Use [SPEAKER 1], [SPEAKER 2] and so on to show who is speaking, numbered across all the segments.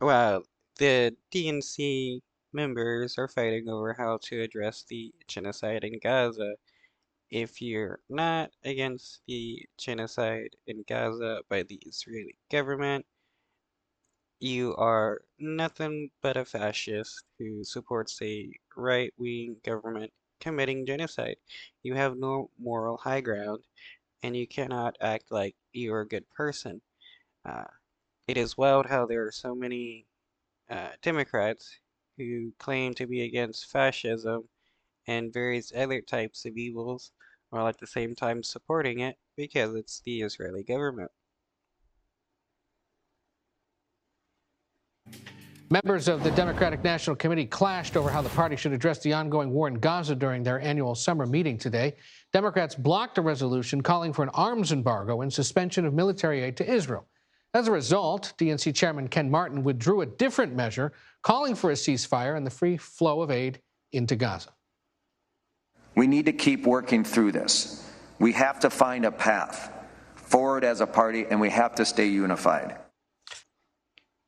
[SPEAKER 1] Well, the DNC members are fighting over how to address the genocide in Gaza. If you're not against the genocide in Gaza by the Israeli government, you are nothing but a fascist who supports a right-wing government committing genocide. You have no moral high ground, and you cannot act like you're a good person. Uh, it is wild how there are so many Democrats who claim to be against fascism and various other types of evils, while at the same time supporting it because it's the Israeli government.
[SPEAKER 2] Members of the Democratic National Committee clashed over how the party should address the ongoing war in Gaza during their annual summer meeting today. Democrats blocked a resolution calling for an arms embargo and suspension of military aid to Israel. As a result, DNC Chairman Ken Martin withdrew a different measure calling for a ceasefire and the free flow of aid into Gaza.
[SPEAKER 3] We need to keep working through this. We have to find a path forward as a party, and we have to stay unified.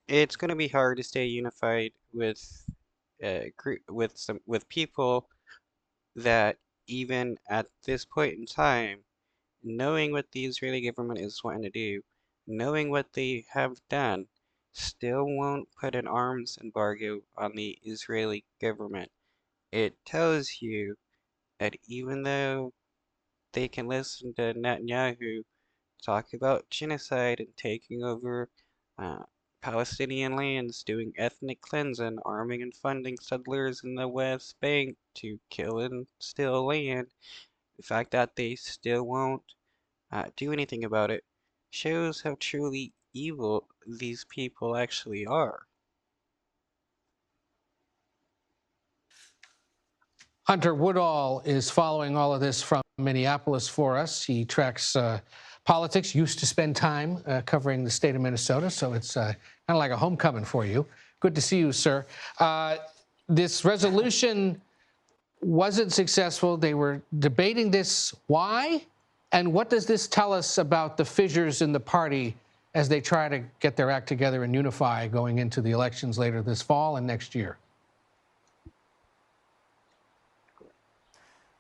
[SPEAKER 1] It's going to be hard to stay unified with with people that even at this point in time, knowing what the Israeli government is wanting to do, knowing what they have done, still won't put an arms embargo on the Israeli government. It tells you that even though they can listen to Netanyahu talk about genocide and taking over uh, Palestinian lands, doing ethnic cleansing, arming and funding settlers in the West Bank to kill and steal land, the fact that they still won't do anything about it shows how truly evil these people actually are.
[SPEAKER 2] Hunter Woodall is following all of this from Minneapolis for us. He tracks politics, used to spend time covering the state of Minnesota, so it's kind of like a homecoming for you. Good to see you, sir. This resolution wasn't successful. They were debating this. Why? And what does this tell us about the fissures in the party as they try to get their act together and unify going into the elections later this fall and next year?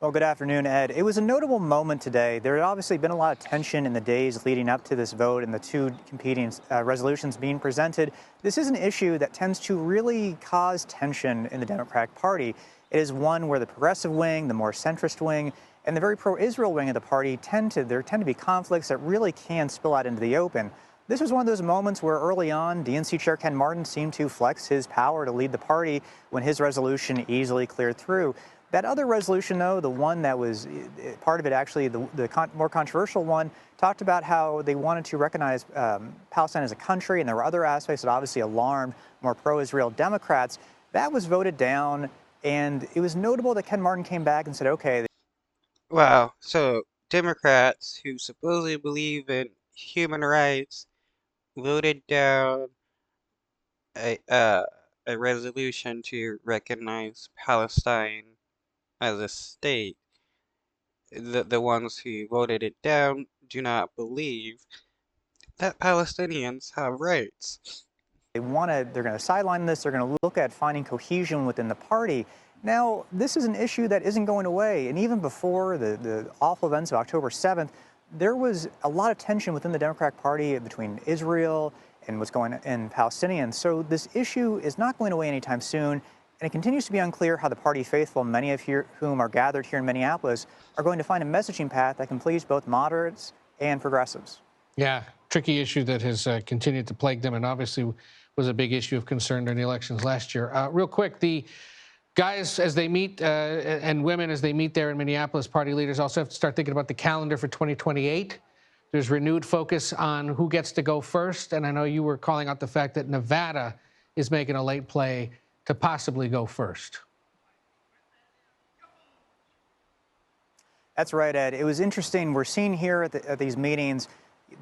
[SPEAKER 4] Well, good afternoon, Ed. It was a notable moment today. There had obviously been a lot of tension in the days leading up to this vote and the two competing resolutions being presented. This is an issue that tends to really cause tension in the Democratic Party. It is one where the progressive wing, the more centrist wing, and the very pro-Israel wing of the party tend to be conflicts that really can spill out into the open. This was one of those moments where early on, DNC Chair Ken Martin seemed to flex his power to lead the party when his resolution easily cleared through. That other resolution, though, the one that was part of it, actually, the more controversial one, talked about how they wanted to recognize Palestine as a country, and there were other aspects that obviously alarmed more pro-Israel Democrats. That was voted down, and it was notable that Ken Martin came back and said, okay.
[SPEAKER 1] Wow, so Democrats who supposedly believe in human rights voted down a, uh, a resolution to recognize Palestine as a state. The ones who voted it down do not believe that Palestinians have rights.
[SPEAKER 4] They're going to sideline this. They're going to look at finding cohesion within the party. Now, this is an issue that isn't going away. And even before the awful events of October 7th, there was a lot of tension within the Democratic Party between Israel and what's going on in Palestinians. So this issue is not going away anytime soon. And it continues to be unclear how the party faithful, many of whom are gathered here in Minneapolis, are going to find a messaging path that can please both moderates and progressives.
[SPEAKER 2] Yeah, tricky issue that has continued to plague them and obviously was a big issue of concern during the elections last year. Real quick, the guys, as they meet, and women as they meet there in Minneapolis, party leaders also have to start thinking about the calendar for 2028. There's renewed focus on who gets to go first, and I know you were calling out the fact that Nevada is making a late play to possibly go first.
[SPEAKER 4] That's right, Ed. It was interesting. We're seeing here at these meetings,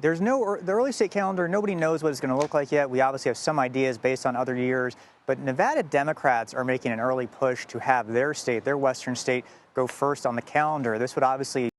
[SPEAKER 4] the early state calendar, nobody knows what it's going to look like yet. We obviously have some ideas based on other years, but Nevada Democrats are making an early push to have their state, their western state, go first on the calendar. This would obviously